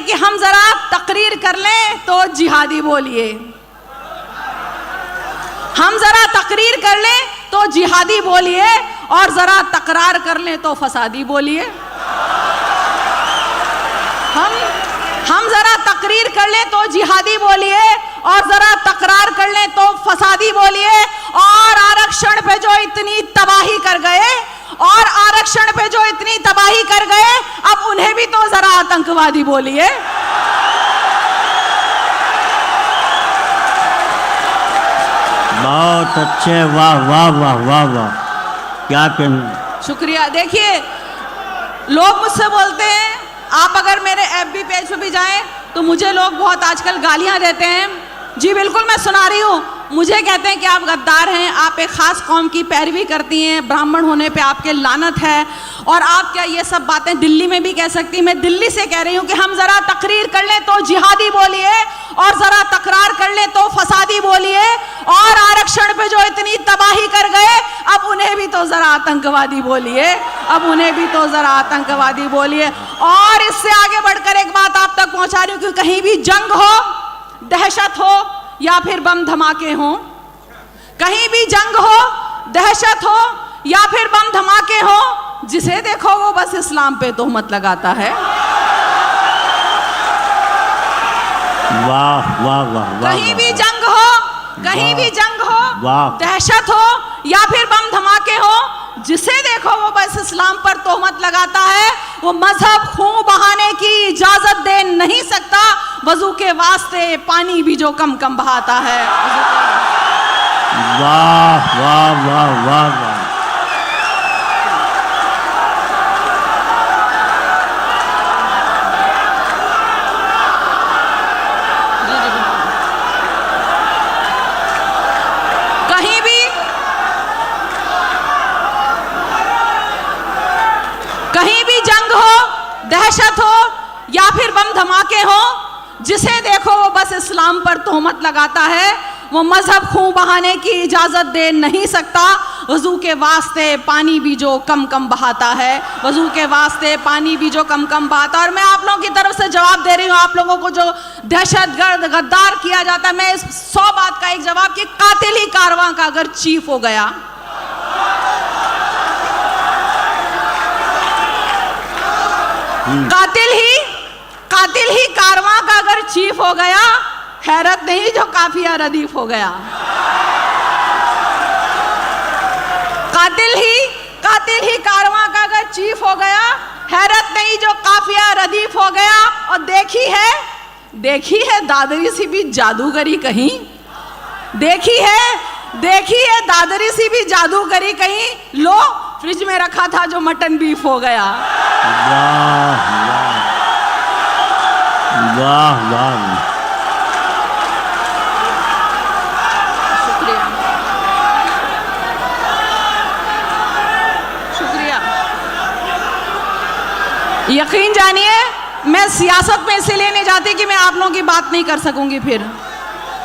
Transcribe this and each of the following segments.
कि हम जरा तकरीर कर लें तो जिहादी बोलिए, हम जरा तकरीर कर लें तो जिहादी बोलिए, और जरा तकरार कर लें तो फसादी बोलिए। हम जरा तकरीर कर लें तो जिहादी बोलिए, और जरा तकरार कर लें तो फसादी बोलिए। और आरक्षण पे जो इतनी तबाही कर गए, और आरक्षण पे जो इतनी तबाही कर गए, अब उन्हें भी तो जरा आतंकवादी बोलिए। बहुत अच्छे, वाह वाह वाह वाह वाह, क्या कहना। शुक्रिया। देखिए, लोग मुझसे बोलते हैं, आप अगर मेरे FB पेज पे भी जाएं तो मुझे लोग बहुत आजकल गालियां देते हैं। जी बिल्कुल, मैं सुना रही हूँ। मुझे कहते हैं कि आप गद्दार हैं, आप एक खास कौम की पैरवी करती हैं, ब्राह्मण होने पे आपके लानत है, और आप क्या ये सब बातें दिल्ली में भी कह सकती हैं। मैं दिल्ली से कह रही हूँ कि हम जरा तकरीर कर लें तो जिहादी बोलिए, और जरा तकरार कर लें तो फसादी बोलिए। और आरक्षण पे जो इतनी तबाही कर गए, अब उन्हें भी तो जरा आतंकवादी बोलिए, अब उन्हें भी तो जरा आतंकवादी बोलिए। और इससे आगे बढ़कर एक बात आप तक पहुंचा रही हूँ कि कहीं भी जंग हो, दहशत हो, या फिर बम धमाके हो, कहीं भी जंग हो, दहशत हो, या फिर बम धमाके हो, जिसे देखो वो बस इस्लाम पे तोहमत लगाता है। वाह वाह वाह वाह। कहीं भी जंग हो, कहीं भी जंग हो, दहशत हो, या फिर बम धमाके हो, जिसे देखो वो बस इस्लाम पर तोहमत लगाता है। वो मजहब खून बहाने की इजाजत दे नहीं सकता, वजू के वास्ते पानी भी जो कम कम बहाता है। वाह वाह वाह वाह वाह। कहीं भी जंग हो, दहशत हो, या फिर बम धमाके हो, जिसे देखो वो बस इस्लाम पर तोहमत लगाता है। वो मजहब खून बहाने की इजाजत दे नहीं सकता, वजू के वास्ते पानी भी जो कम कम बहाता है, वजू के वास्ते पानी भी जो कम कम बहाता है। और मैं आप लोगों की तरफ से जवाब दे रही हूँ, आप लोगों को जो दहशतगर्द गद्दार किया जाता है, मैं इस 100 बात का एक जवाब कि कातिल ही कारवां का अगर चीफ हो गया, कातिल ही कारवां का अगर चीफ हो गया, हैरत नहीं जो काफिया रदीफ हो गया। कातिल ही कारवां का अगर चीफ हो गया, हैरत नहीं जो काफिया रदीफ हो गया। और देखी है दादरी सी भी जादूगरी कहीं, देखी है दादरी सी भी जादूगरी कहीं, लो फ्रिज में रखा था जो मटन बीफ हो गया। वाह वाह वाह। शुक्रिया। यकीन जानिए, मैं सियासत में इसीलिए नहीं जाती कि मैं आप लोगों की बात नहीं कर सकूंगी। फिर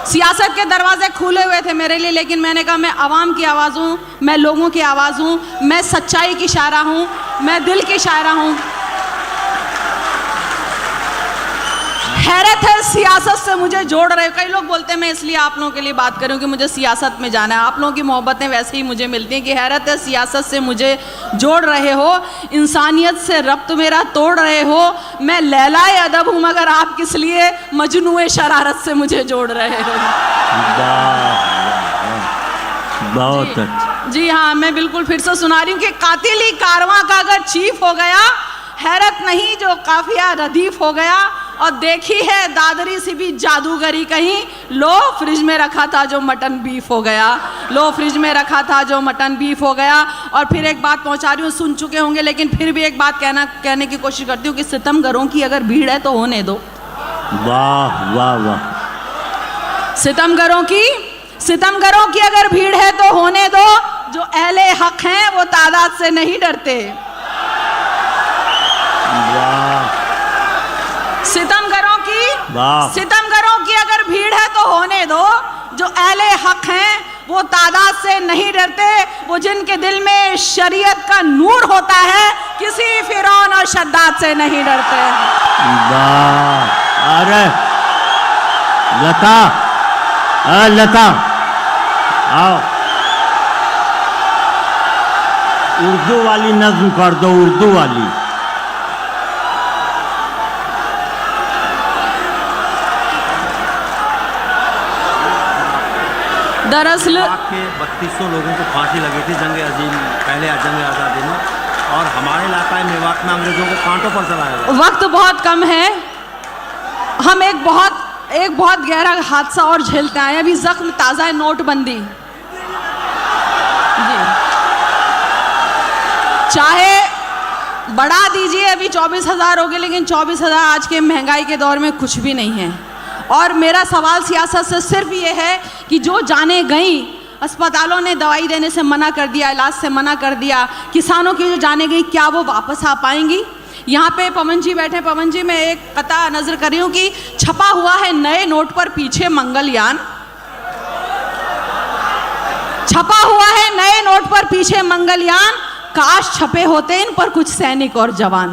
सियासत के दरवाजे खुले हुए थे मेरे लिए, लेकिन मैंने कहा मैं आवाम की आवाज़ हूँ, मैं लोगों की आवाज़ हूँ, मैं सच्चाई की शायरा हूँ, मैं दिल की शायरा हूँ। हैरत है सियासत से मुझे जोड़ रहे। कई लोग बोलते हैं मैं इसलिए आप लोगों के लिए बात कर रही हूँ कि मुझे सियासत में जाना है। आप लोगों की मोहब्बतें वैसे ही मुझे मिलती हैं कि हैरत है सियासत से मुझे जोड़ रहे हो, इंसानियत से रब्त मेरा तोड़ रहे हो। मैं लैलाए अदब हूँ मगर आप किस लिए मजनूए शरारत से मुझे जोड़ रहे हो। बहुत अच्छा। जी हाँ, मैं बिल्कुल फिर से सुना रही हूँ कि कातिल ही कारवां का अगर चीफ हो गया, हैरत नहीं जो काफिया रदीफ हो गया। और देखी है दादरी सी भी जादूगरी कहीं, लो फ्रिज में रखा था जो मटन बीफ हो गया, लो फ्रिज में रखा था जो मटन बीफ हो गया। और फिर एक बात पहुंचा रही हूँ, सुन चुके होंगे लेकिन फिर भी एक बात कहने की कोशिश करती हूँ कि सितमगरों की अगर भीड़ है तो होने दो। वाह वाह वाह। सितमगरों की अगर भीड़ है तो होने दो, जो अहले हक हैं वो तादाद से नहीं डरते। सितमगरों की अगर भीड़ है तो होने दो, जो अहले हक हैं वो तादाद से नहीं डरते। वो जिनके दिल में शरीयत का नूर होता है, किसी फिरौन और शद्दाद से नहीं डरते। वाह, अरे लता, लता आओ, उर्दू वाली नज्म कर दो, उर्दू वाली। दरअसल के 3200 लोगों को फांसी लगी थी जंग अजीम, पहले जंग आज़ादी में, और हमारे इलाका मेवात में अंग्रेजों को कांटों पर चलाया गया। वक्त बहुत कम है, हम एक बहुत गहरा हादसा और झेलते आए। अभी जख्म ताज़ा है, नोटबंदी जी। चाहे बढ़ा दीजिए, अभी 24,000 हो गए, लेकिन 24,000 आज के महंगाई के दौर में कुछ भी नहीं है। और मेरा सवाल सियासत से सिर्फ ये है कि जो जाने गई, अस्पतालों ने दवाई देने से मना कर दिया, इलाज से मना कर दिया, किसानों की जो जाने गई, क्या वो वापस आ पाएंगी? यहाँ पे पवन जी बैठे। पवन जी, मैं एक पता नजर कर रही हूँ कि छपा हुआ है नए नोट पर पीछे मंगलयान, छपा हुआ है नए नोट पर पीछे मंगलयान, काश छपे होते इन पर कुछ सैनिक और जवान।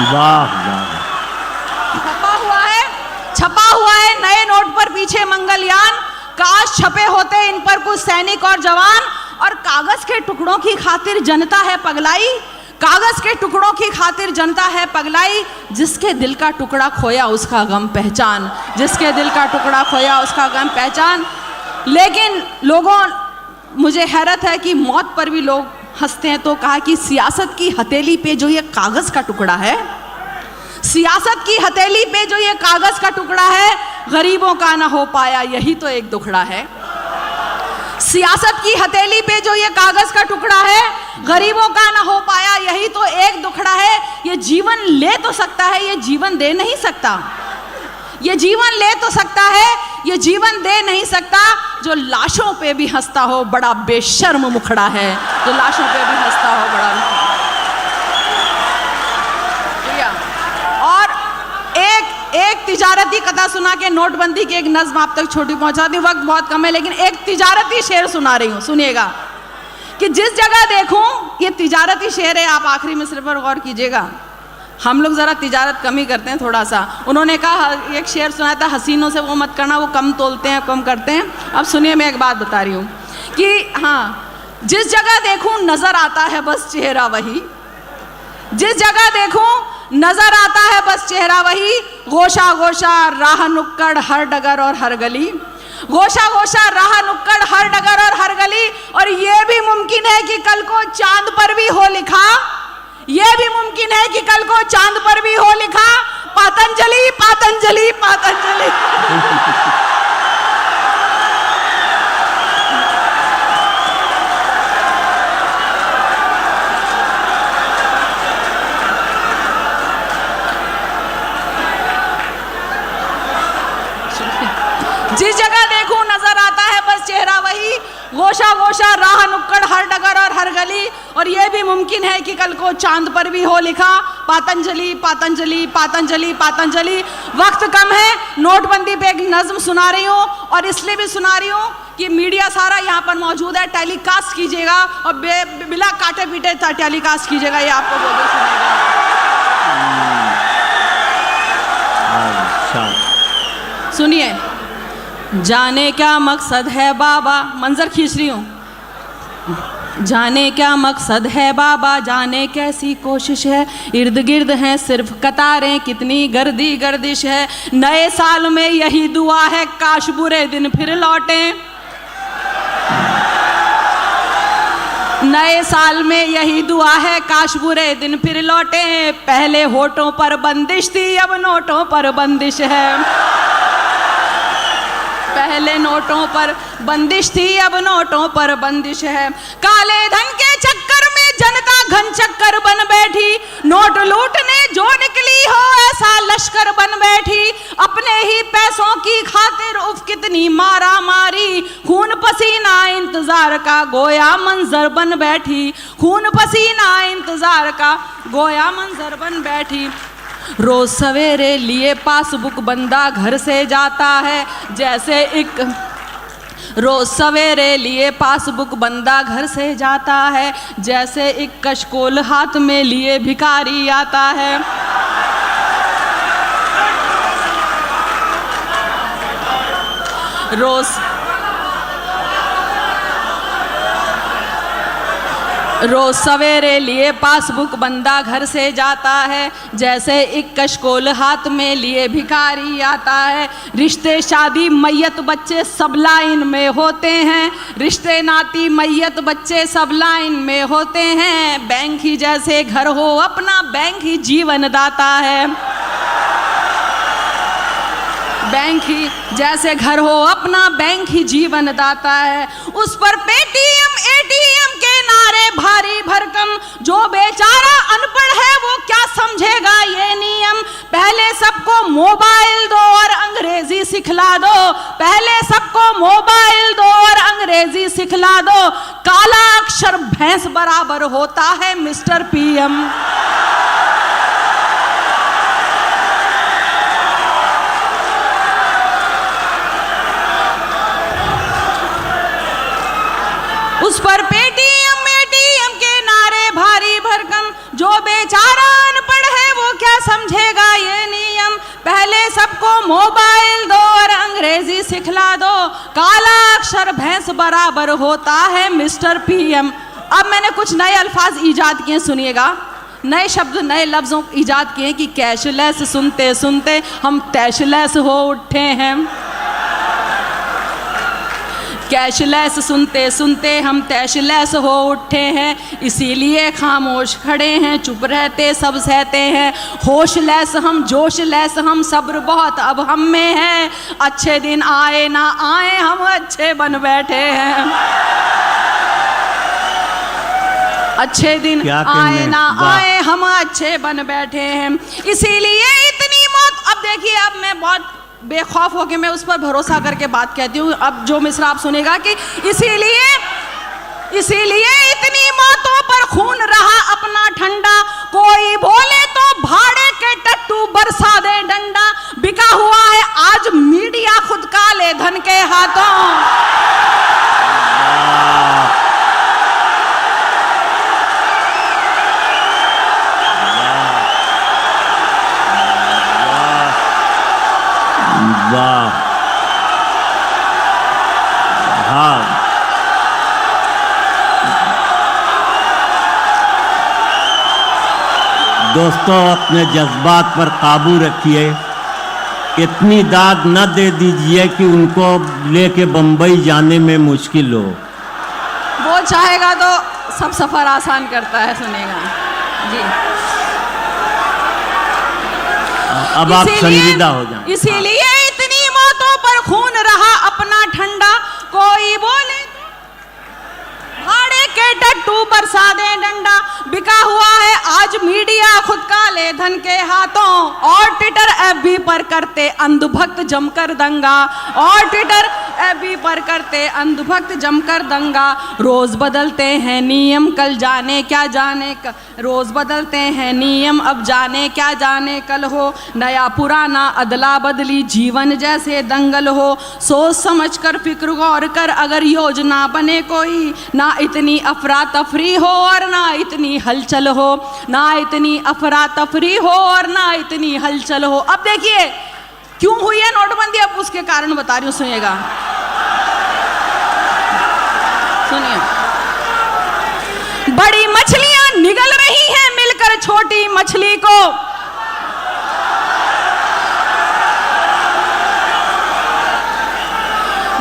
वाह वाह, छपा हुआ है नए नोट पर पीछे मंगलयान, काश छपे होते इन पर कुछ सैनिक और जवान। और कागज के टुकड़ों की खातिर जनता है पगलाई, कागज के टुकड़ों की खातिर जनता है पगलाई, जिसके दिल का टुकड़ा खोया उसका गम पहचान, जिसके दिल का टुकड़ा खोया उसका गम पहचान। लेकिन लोगों, मुझे हैरत है कि मौत पर भी लोग हंसते हैं। तो कहा कि सियासत की हथेली पे जो ये कागज का टुकड़ा है, सियासत की हथेली पे जो ये कागज का टुकड़ा है, गरीबों का ना हो पाया यही तो एक दुखड़ा है। सियासत की हथेली पे जो ये कागज का टुकड़ा है, गरीबों का ना हो पाया यही तो एक दुखड़ा है। ये जीवन ले तो सकता है, ये जीवन दे नहीं सकता। ये जीवन ले तो सकता है, ये जीवन दे नहीं सकता। जो लाशों पे भी हंसता हो बड़ा बेशर्म मुखड़ा है, जो लाशों पे भी हंसता हो बड़ा। एक तिजारती कथा सुना के नोटबंदी की एक नज्म आप तक छोटी पहुंचा दी। वक्त बहुत कम है, लेकिन एक तिजारती शेर सुना रही हूं, सुनिएगा। कि जिस जगह देखूं, ये तिजारती शेर है, आप आखिरी मिसरे पर गौर कीजिएगा। हम लोग जरा तिजारत कम ही करते हैं थोड़ा सा। उन्होंने कहा, एक शेर सुनाया था, हसीनों से वो मत करना, वो कम तोलते हैं, कम करते हैं। अब सुनिए, मैं एक बात बता रही हूँ कि हाँ, जिस जगह देखूं नजर आता है बस चेहरा वही, जिस जगह देखूं नजर आता है बस चेहरा वही, गोशा गोशा राह नुक्कड़ हर डगर और हर गली, गोशा गोशा राह नुक्कड़ हर डगर और हर गली। और ये भी मुमकिन है कि कल को चांद पर भी हो लिखा, ये भी मुमकिन है कि कल को चांद पर भी हो लिखा, पातंजलि पातंजलि पातंजलि। जिस जगह देखूं नजर आता है बस चेहरा वही, गोशा गोशा राह नुक्कड़ हर डगर और हर गली। और यह भी मुमकिन है कि कल को चांद पर भी हो लिखा, पातंजलि पातंजलि पातंजलि पातंजलि। वक्त कम है, नोटबंदी पे एक नज्म सुना रही हूँ, और इसलिए भी सुना रही हूँ कि मीडिया सारा यहाँ पर मौजूद है, टेलीकास्ट कीजिएगा और बिना काटे पीटे टेलीकास्ट कीजिएगा, ये आपको बोल सुनेगा। सुनिए, जाने क्या मकसद है बाबा, मंजर खींच रही हूँ। जाने क्या मकसद है बाबा, जाने कैसी कोशिश है, इर्द गिर्द हैं सिर्फ कतारें, कितनी गर्दी गर्दिश है। नए साल में यही दुआ है, काश बुरे दिन फिर लौटें। नए साल में यही दुआ है, काश बुरे दिन फिर लौटें। पहले होठों पर बंदिश थी, अब नोटों पर बंदिश है। पहले नोटों पर बंदिश थी, अब नोटों पर बंदिश है। काले धन के चक्कर में जनता घन चक्कर बन बैठी, नोट लूटने जो निकली हो ऐसा लश्कर बन बैठी। अपने ही पैसों की खातिर उफ कितनी मारा मारी, खून पसीना इंतजार का गोया मंजर बन बैठी, खून पसीना इंतजार का गोया मंजर बन बैठी। रोज सवेरे लिए पासबुक बंदा घर से जाता है, जैसे एक रोज सवेरे लिए पासबुक बंदा घर से जाता है, जैसे एक कशकोल हाथ में लिए भिखारी आता है। रोज सवेरे लिए पासबुक बंदा घर से जाता है, जैसे एक कशकोल हाथ में लिए भिखारी आता है। रिश्ते शादी मैयत बच्चे सब लाइन में होते हैं, रिश्ते नाती मैयत बच्चे सब लाइन में होते हैं। बैंक ही जैसे घर हो अपना, बैंक ही जीवन दाता है। बैंक ही जैसे घर हो अपना, बैंक ही जीवन दाता है। उस पर पेटीएम एटीएम के नारे भारी भरकम, जो बेचारा अनपढ़ है वो क्या समझेगा ये नियम। पहले सबको मोबाइल दो और अंग्रेजी सिखला दो, पहले सबको मोबाइल दो और अंग्रेजी सिखला दो। काला अक्षर भैंस बराबर होता है मिस्टर पीएम। उस पर पेटीएम एटीएम के नारे भारी भरकम, जो बेचारा अनपढ़ है वो क्या समझेगा ये नियम। पहले सबको मोबाइल दो और अंग्रेजी सिखला दो, काला अक्षर भैंस बराबर होता है मिस्टर पीएम। अब मैंने कुछ नए अल्फाज ईजाद किए, सुनिएगा। नए शब्द नए लफ्जों ईजाद किए कि कैशलेस सुनते सुनते हम तैशलेस हो उठे हैं। कैशलेस सुनते सुनते हम तैशलेस हो उठे हैं, इसीलिए खामोश खड़े हैं, चुप रहते सब सहते हैं। होशलेस हम जोशलेस हम, सब्र बहुत अब हम में है। अच्छे दिन आए ना आए हम अच्छे बन बैठे हैं। अच्छे दिन आए ना आए हम अच्छे बन बैठे हैं, इसीलिए इतनी मौत। अब देखिए, अब मैं बहुत बेखौफ होके मैं उस पर भरोसा करके बात कहती हूँ। अब जो मिसरा आप सुनेगा कि इसीलिए इतनी मौतों पर खून रहा अपना ठंडा, कोई बोले तो भाड़े के टट्टू बरसा दे डंडा। बिका हुआ है आज मीडिया खुद काले धन के हाथों। वाह, हाँ, दोस्तों अपने जज्बात पर काबू रखिए। इतनी दाद न दे दीजिए कि उनको लेके बम्बई जाने में मुश्किल हो। वो चाहेगा तो सब सफर आसान करता है, सुनेगा जी। अब आप संजीदा हो जाएं। इसीलिए इतनी मौतों पर खून रहा अपना ठंडा, कोई बोले भाड़े के टट्टू बरसा दे डंडा। बिका हुआ है आज मीडिया खुद काले धन के हाथों, और ट्विटर एफबी पर करते अंधभक्त जमकर दंगा, और ट्विटर एफबी पर करते अंधभक्त जमकर दंगा। रोज बदलते हैं नियम, कल जाने क्या जाने रोज बदलते हैं नियम, अब जाने क्या जाने कल हो। नया पुराना अदला बदली जीवन जैसे दंगल हो। सोच समझ कर फिक्र गौर कर अगर योजना बने कोई, ना इतनी अफरा तफरी हो और ना इतनी हलचल हो, ना इतनी अफरा तफरी हो और ना इतनी हलचल हो। अब देखिए क्यों हुई है नोटबंदी, अब उसके कारण बता रही हूँ, सुनिएगा, सुनिए। बड़ी मछलियां निगल रही हैं मिलकर छोटी मछली को,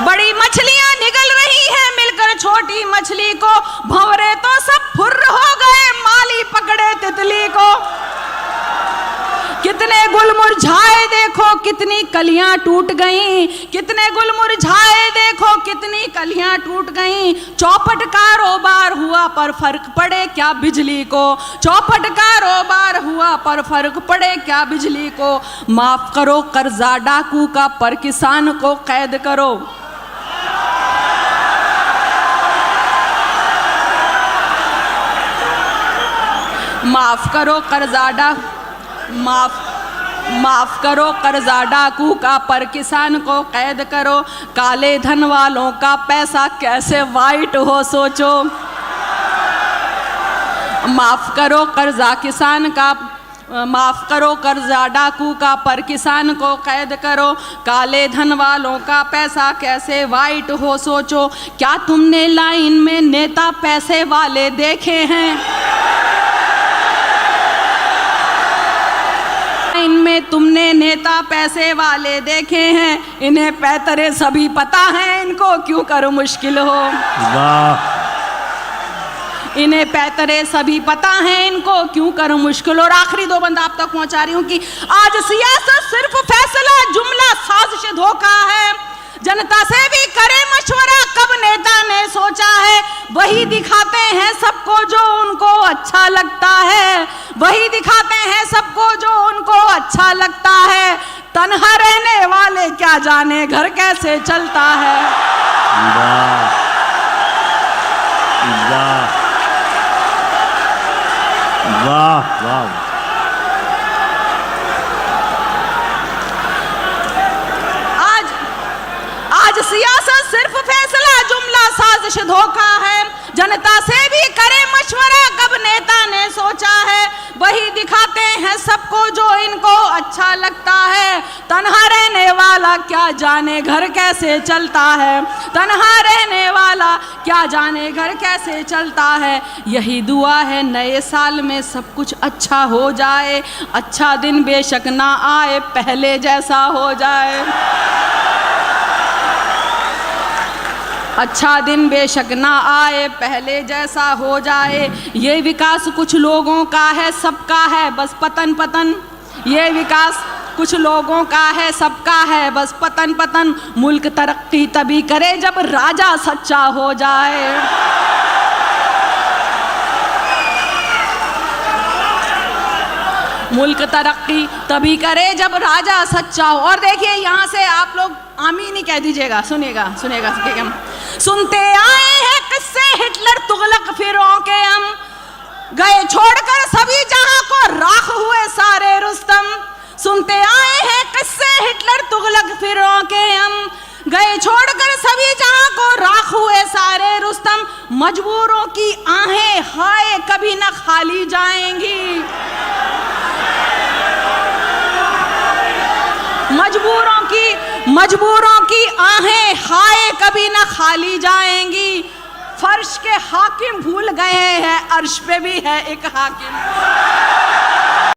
बड़ी मछलियां निगल रही हैं मिलकर छोटी मछली को। भंवरे तो सब फुर्र हो गए माली पकड़े तितली को। कितने गुल मुरझाए देखो कितनी कलियां टूट गईं, कितने गुल मुरझाए देखो कितनी कलियां टूट गईं। चौपट कारोबार हुआ पर फर्क पड़े क्या बिजली को, चौपट कारोबार हुआ पर फर्क पड़े क्या बिजली को। माफ करो कर्जा डाकू का पर किसान को कैद करो। माफ करो कर्जा डाकू, माफ करो कर्जा डाकू का, पर किसान को कैद करो। काले धन वालों का पैसा कैसे वाइट हो सोचो। माफ करो कर्जा किसान का, माफ करो कर्जा डाकू का, पर किसान को कैद करो। काले धन वालों का पैसा कैसे वाइट हो सोचो। क्या तुमने लाइन में नेता पैसे वाले देखे हैं? इनमें तुमने नेता पैसे वाले देखे हैं? इन्हें पैतरे सभी पता है, इनको क्यों करो मुश्किल हो। वाह। इन्हें पैतरे सभी पता है, इनको क्यों करो मुश्किल। और आखिरी दो बंदा आप तक पहुंचा रही हूं कि आज सियासत सिर्फ फैसला, जुमला, साजिश, धोखा है। जनता से भी करे मशवरा, कब नेता ने सोचा है। वही दिखाते हैं सबको जो उनको अच्छा लगता है, वही दिखाते हैं सबको जो उनको अच्छा लगता है। तन्हा रहने वाले क्या जाने घर कैसे चलता है। वाह वाह वाह वाह। आज सियासत सिर्फ फैसला, जुमला, साजिश, धोखा है। जनता से भी करे मशवरा, कब नेता ने सोचा है। वही दिखाते हैं सबको जो इनको अच्छा लगता है। तन्हा रहने वाला क्या जाने घर कैसे चलता है। तन्हा रहने वाला क्या जाने घर कैसे चलता है। यही दुआ है नए साल में सब कुछ अच्छा हो जाए। अच्छा दिन बेशक ना आए, पहले जैसा हो जाए। अच्छा दिन बेशक ना आए, पहले जैसा हो जाए। ये विकास कुछ लोगों का है, सबका है बस पतन पतन। ये विकास कुछ लोगों का है, सबका है बस पतन पतन। मुल्क तरक्की तभी करे जब राजा सच्चा हो जाए। मुल्क तरक्की तभी करे जब राजा सच्चा हो। और देखिए यहाँ से आप लोग आमीन ही कह दीजिएगा, सुनिएगा सुनिएगा। सुनते आए हैं किस्से हिटलर तुगलक फिरौन के, हम गए छोड़कर सभी जहां को, राख हुए सारे रुस्तम। सुनते आए हैं किस्से हिटलर तुगलक फिरौन के, हम गए छोड़कर सभी जहां को, राख हुए सारे रुस्तम। मजबूरों की आहें हाय कभी न खाली जाएंगी। मजबूरों की आहें हाय कभी न खाली जाएंगी। फर्श के हाकिम भूल गए हैं, अर्श पे भी है एक हाकिम।